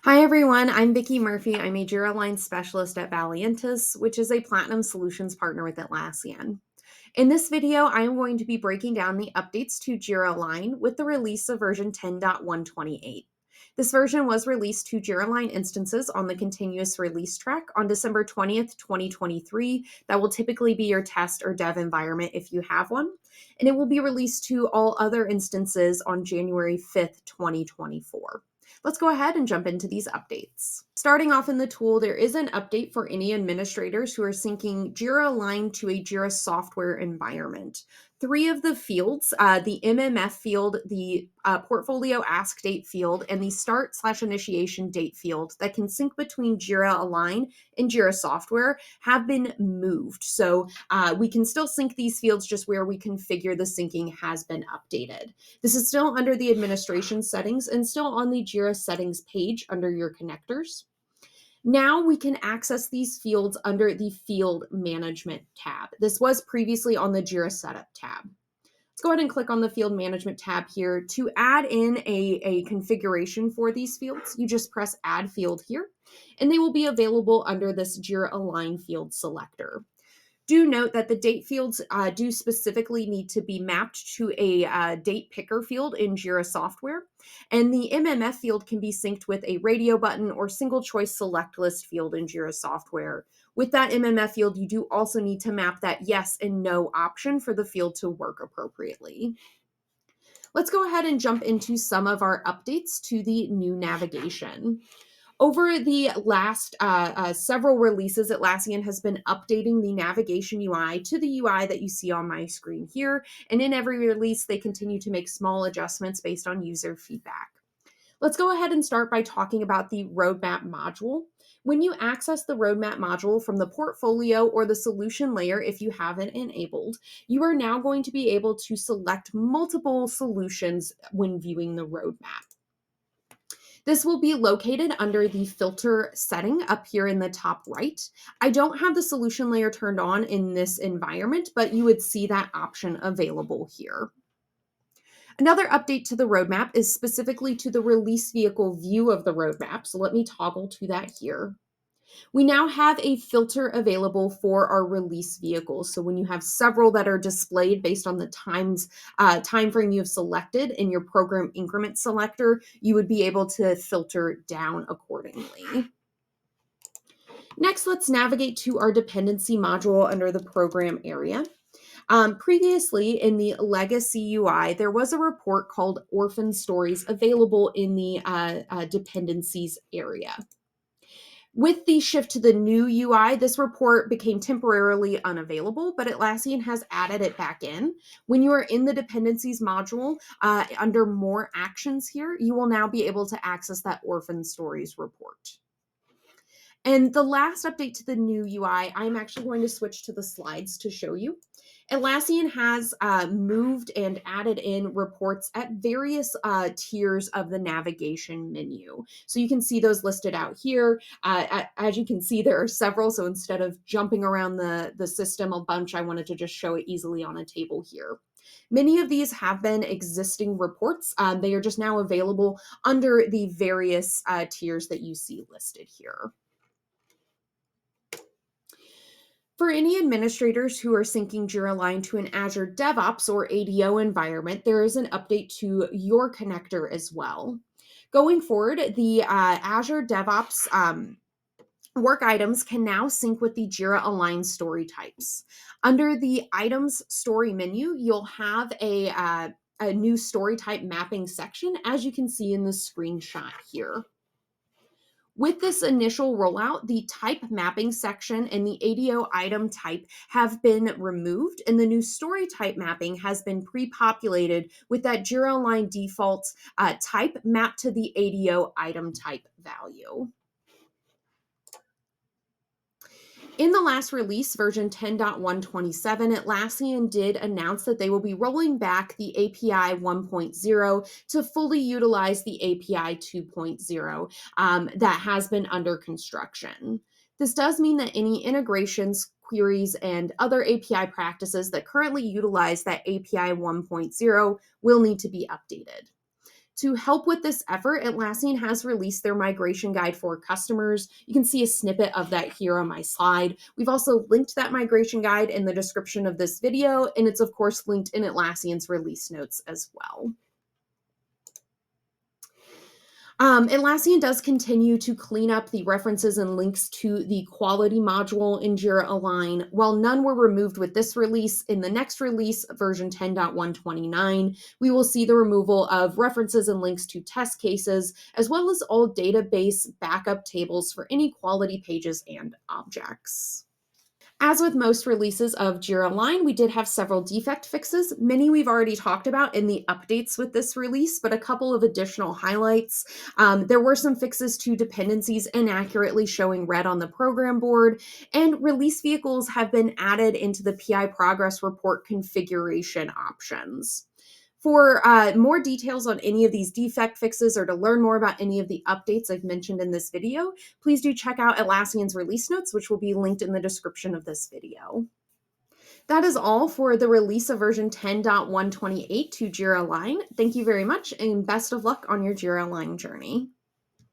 Hi everyone, I'm Vicki Murphy. I'm a Jira Align specialist at Valiantys, which is a platinum solutions partner with Atlassian. In this video, I am going to be breaking down the updates to Jira Align with the release of version 10.128. This version was released to Jira Align instances on the continuous release track on December 20th, 2023. That will typically be your test or dev environment if you have one. And it will be released to all other instances on January 5th, 2024. Let's go ahead and jump into these updates. Starting off in the tool, there is an update for any administrators who are syncing Jira Align to a Jira software environment. Three of the fields, the MMF field, the portfolio ask date field, and the start/initiation date field that can sync between Jira Align and Jira software have been moved. So we can still sync these fields, just where we configure the syncing has been updated. This is still under the administration settings and still on the Jira settings page under your connectors. Now we can access these fields under the Field Management tab. This was previously on the Jira Setup tab. Let's go ahead and click on the Field Management tab here. To add in a configuration for these fields, you just press Add Field here, and they will be available under this Jira Align field selector. Do note that the date fields do specifically need to be mapped to a date picker field in Jira software. And the MMF field can be synced with a radio button or single choice select list field in Jira software. With that MMF field, you do also need to map that yes and no option for the field to work appropriately. Let's go ahead and jump into some of our updates to the new navigation. Over the last several releases, Atlassian has been updating the navigation UI to the UI that you see on my screen here. And in every release, they continue to make small adjustments based on user feedback. Let's go ahead and start by talking about the roadmap module. When you access the roadmap module from the portfolio or the solution layer, if you have it enabled, you are now going to be able to select multiple solutions when viewing the roadmap. This will be located under the filter setting up here in the top right. I don't have the solution layer turned on in this environment, but you would see that option available here. Another update to the roadmap is specifically to the release vehicle view of the roadmap. So let me toggle to that here. We now have a filter available for our release vehicles. So when you have several that are displayed based on the time frame you have selected in your program increment selector, you would be able to filter down accordingly. Next, let's navigate to our dependency module under the program area. Previously in the legacy UI, there was a report called Orphan Stories available in the dependencies area. With the shift to the new UI, this report became temporarily unavailable, but Atlassian has added it back in. When you are in the dependencies module, under more actions here, you will now be able to access that Orphan Stories report. And the last update to the new UI, I'm actually going to switch to the slides to show you. Atlassian has moved and added in reports at various tiers of the navigation menu. So you can see those listed out here. As you can see, there are several. So instead of jumping around the system a bunch, I wanted to just show it easily on a table here. Many of these have been existing reports. They are just now available under the various tiers that you see listed here. For any administrators who are syncing Jira Align to an Azure DevOps or ADO environment, there is an update to your connector as well. Going forward, the Azure DevOps work items can now sync with the Jira Align story types. Under the items story menu, you'll have a new story type mapping section, as you can see in the screenshot here. With this initial rollout, the type mapping section and the ADO item type have been removed, and the new story type mapping has been pre-populated with that Jira Align default type mapped to the ADO item type value. In the last release, version 10.127, Atlassian did announce that they will be rolling back the API 1.0 to fully utilize the API 2.0 that has been under construction. This does mean that any integrations, queries, and other API practices that currently utilize that API 1.0 will need to be updated. To help with this effort, Atlassian has released their migration guide for customers. You can see a snippet of that here on my slide. We've also linked that migration guide in the description of this video, and it's of course linked in Atlassian's release notes as well. Atlassian does continue to clean up the references and links to the quality module in Jira Align. While none were removed with this release, in the next release, version 10.129, we will see the removal of references and links to test cases, as well as all database backup tables for any quality pages and objects. As with most releases of Jira Align, we did have several defect fixes. Many we've already talked about in the updates with this release, but a couple of additional highlights. There were some fixes to dependencies inaccurately showing red on the program board, and release vehicles have been added into the PI progress report configuration options. For more details on any of these defect fixes or to learn more about any of the updates I've mentioned in this video, please do check out Atlassian's release notes, which will be linked in the description of this video. That is all for the release of version 10.128 to Jira Align. Thank you very much and best of luck on your Jira Align journey.